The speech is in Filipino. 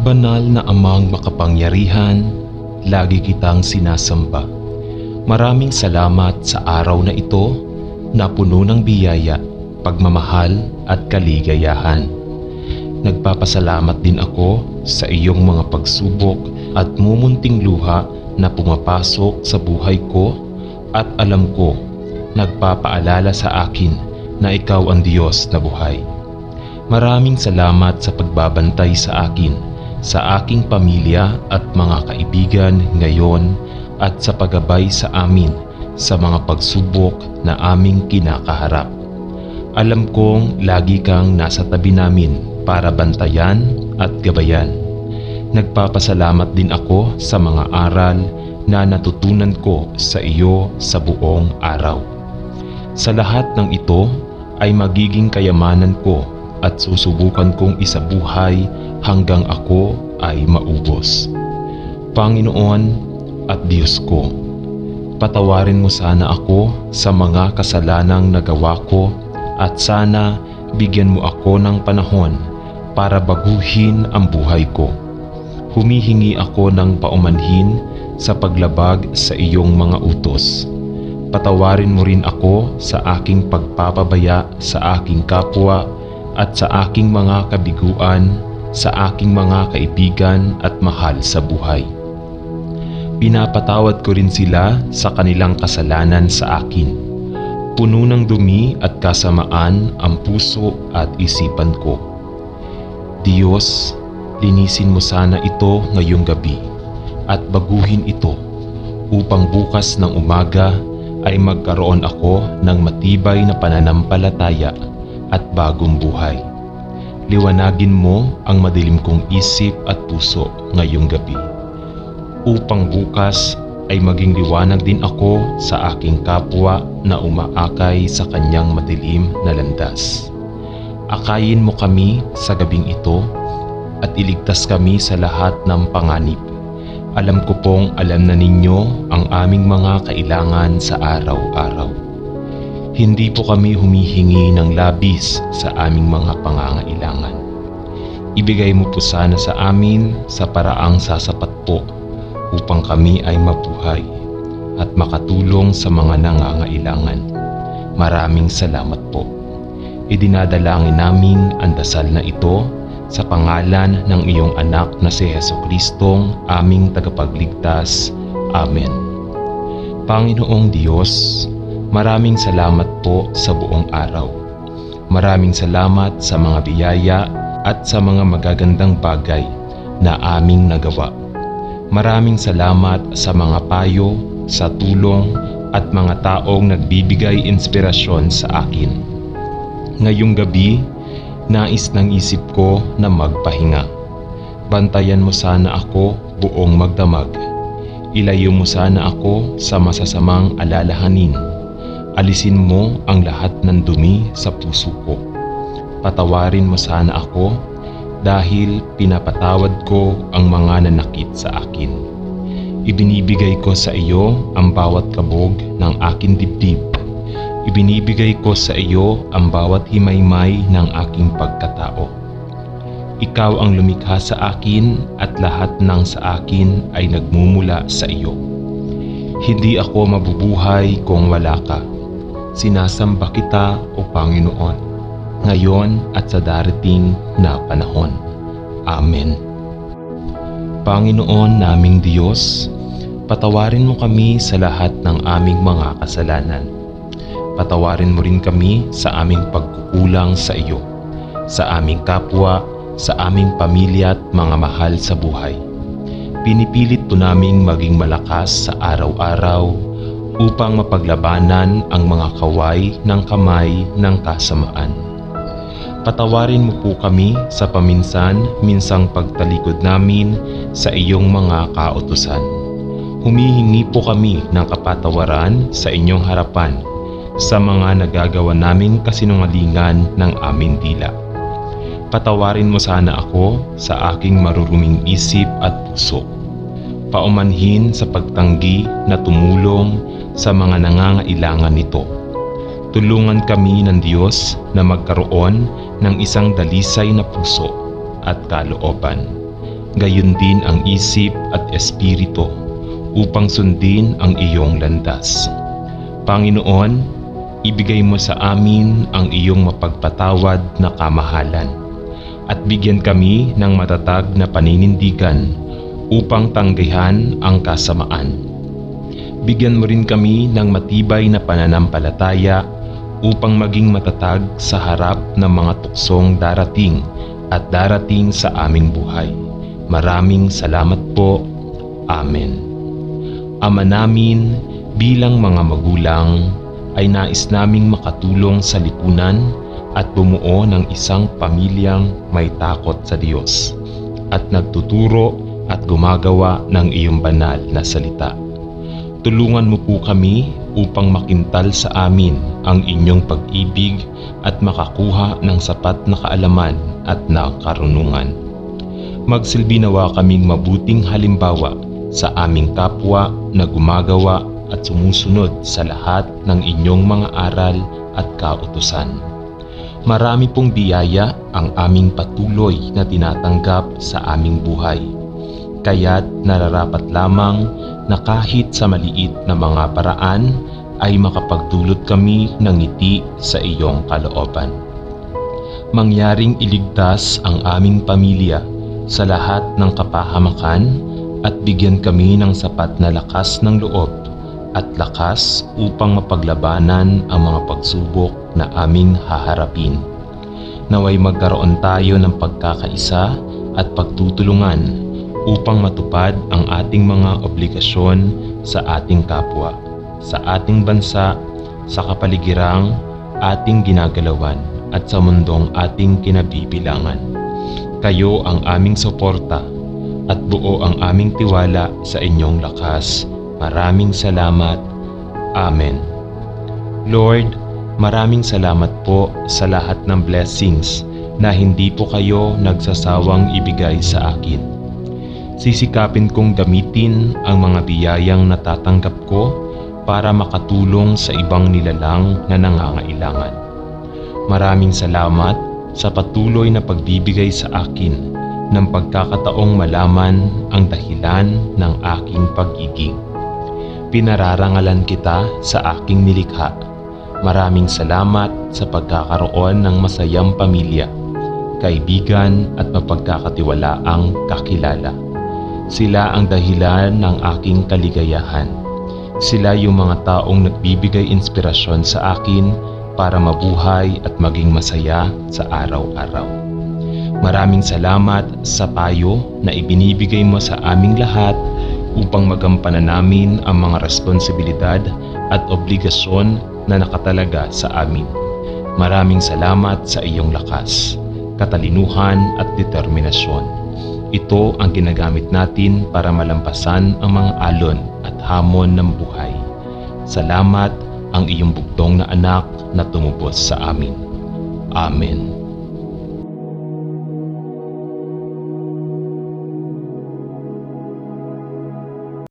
Banal na Amang makapangyarihan, lagi kitang sinasamba. Maraming salamat sa araw na ito na puno ng biyaya, pagmamahal at kaligayahan. Nagpapasalamat din ako sa iyong mga pagsubok at mumunting luha na pumapasok sa buhay ko at alam ko, nagpapaalala sa akin na ikaw ang Diyos na buhay. Maraming salamat sa pagbabantay sa akin, sa aking pamilya at mga kaibigan ngayon at sa paggabay sa amin sa mga pagsubok na aming kinakaharap. Alam kong lagi kang nasa tabi namin para bantayan at gabayan. Nagpapasalamat din ako sa mga aral na natutunan ko sa iyo sa buong araw. Sa lahat ng ito ay magiging kayamanan ko at susubukan kong isabuhay hanggang ako ay maubos. Panginoon at Diyos ko, patawarin mo sana ako sa mga kasalanang nagawa ko at sana bigyan mo ako ng panahon para baguhin ang buhay ko. Humihingi ako ng paumanhin sa paglabag sa iyong mga utos. Patawarin mo rin ako sa aking pagpapabaya sa aking kapwa at sa aking mga kabiguan, sa aking mga kaibigan at mahal sa buhay. Pinapatawad ko rin sila sa kanilang kasalanan sa akin. Puno ng dumi at kasamaan ang puso at isipan ko. Diyos, linisin mo sana ito ngayong gabi at baguhin ito upang bukas ng umaga ay magkaroon ako ng matibay na pananampalataya at bagong buhay. Liwanagin mo ang madilim kong isip at puso ngayong gabi upang bukas ay maging liwanag din ako sa aking kapwa na umaakay sa kanyang madilim na landas. Akayin mo kami sa gabing ito at iligtas kami sa lahat ng panganib. Alam ko pong alam na ninyo ang aming mga kailangan sa araw-araw. Hindi po kami humihingi ng labis sa aming mga pangangailangan. Ibigay mo po sana sa amin sa paraang sasapat po upang kami ay mabuhay at makatulong sa mga nangangailangan. Maraming salamat po. Idinadalangin namin ang dasal na ito sa pangalan ng iyong anak na si Jesucristong aming tagapagligtas. Amen. Panginoong Diyos, maraming salamat po sa buong araw. Maraming salamat sa mga biyaya at sa mga magagandang bagay na aming nagawa. Maraming salamat sa mga payo, sa tulong at mga taong nagbibigay inspirasyon sa akin. Ngayong gabi, nais ng isip ko na magpahinga. Bantayan mo sana ako buong magdamag. Ilayo mo sana ako sa masasamang alalahanin. Alisin mo ang lahat ng dumi sa puso ko. Patawarin mo sana ako dahil pinapatawad ko ang mga nanakit sa akin. Ibinibigay ko sa iyo ang bawat kabog ng aking dibdib. Ibinibigay ko sa iyo ang bawat himaymay ng aking pagkatao. Ikaw ang lumikha sa akin at lahat ng sa akin ay nagmumula sa iyo. Hindi ako mabubuhay kung wala ka. Sinasamba kita, O Panginoon, ngayon at sa darating na panahon. Amen. Panginoon naming Diyos, patawarin mo kami sa lahat ng aming mga kasalanan. Patawarin mo rin kami sa aming pagkukulang sa iyo, sa aming kapwa, sa aming pamilya at mga mahal sa buhay. Pinipilit po naming maging malakas sa araw-araw upang mapaglabanan ang mga kaway ng kamay ng kasamaan. Patawarin mo po kami sa paminsan-minsang pagtalikod namin sa iyong mga kautusan. Humihingi po kami ng kapatawaran sa inyong harapan sa mga nagagawa naming kasinungalingan ng aming dila. Patawarin mo sana ako sa aking maruruming isip at puso. Paumanhin sa pagtanggi na tumulong sa mga nangangailangan nito. Tulungan kami ng Diyos na magkaroon ng isang dalisay na puso at kalooban. gayon din ang isip at espiritu, upang sundin ang iyong landas. Panginoon, ibigay mo sa amin ang iyong mapagpatawad na kamahalan, at bigyan kami ng matatag na paninindigan upang tanggihan ang kasamaan. Bigyan mo rin kami ng matibay na pananampalataya upang maging matatag sa harap ng mga tuksong darating at darating sa aming buhay. Maraming salamat po. Amen. Ama namin, bilang mga magulang, ay nais naming makatulong sa lipunan at bumuo ng isang pamilyang may takot sa Diyos at nagtuturo at gumagawa ng iyong banal na salita. Tulungan mo po kami upang makintal sa amin ang inyong pag-ibig at makakuha ng sapat na kaalaman at na karunungan. Magsilbi nawa kaming mabuting halimbawa sa aming kapwa na gumagawa at sumusunod sa lahat ng inyong mga aral at kautusan. Marami pong biyaya ang aming patuloy na tinatanggap sa aming buhay. Kaya't nararapat lamang na kahit sa maliit na mga paraan ay makapagdulot kami ng ngiti sa iyong kalooban. Mangyaring iligtas ang aming pamilya sa lahat ng kapahamakan at bigyan kami ng sapat na lakas ng loob at lakas upang mapaglabanan ang mga pagsubok na aming haharapin. Naway magkaroon tayo ng pagkakaisa at pagtutulungan upang matupad ang ating mga obligasyon sa ating kapwa, sa ating bansa, sa kapaligirang ating ginagalawan at sa mundong ating kinabibilangan. Kayo ang aming suporta at buo ang aming tiwala sa inyong lakas. Maraming salamat. Amen. Lord, maraming salamat po sa lahat ng blessings na hindi po kayo nagsasawang ibigay sa akin. Sisikapin kong gamitin ang mga biyayang natatanggap ko para makatulong sa ibang nilalang na nangangailangan. Maraming salamat sa patuloy na pagbibigay sa akin ng pagkakataong malaman ang dahilan ng aking pagiging. Pinararangalan kita sa aking nilikha. Maraming salamat sa pagkakaroon ng masayang pamilya, kaibigan at mapagkakatiwalaang kakilala. Sila ang dahilan ng aking kaligayahan. Sila yung mga taong nagbibigay inspirasyon sa akin para mabuhay at maging masaya sa araw-araw. Maraming salamat sa payo na ibinibigay mo sa aming lahat upang magampanan namin ang mga responsibilidad at obligasyon na nakatalaga sa amin. Maraming salamat sa iyong lakas, katalinuhan at determinasyon. Ito ang ginagamit natin para malampasan ang mga alon at hamon ng buhay. Salamat ang iyong bugtong na anak na tumubos sa amin. Amen.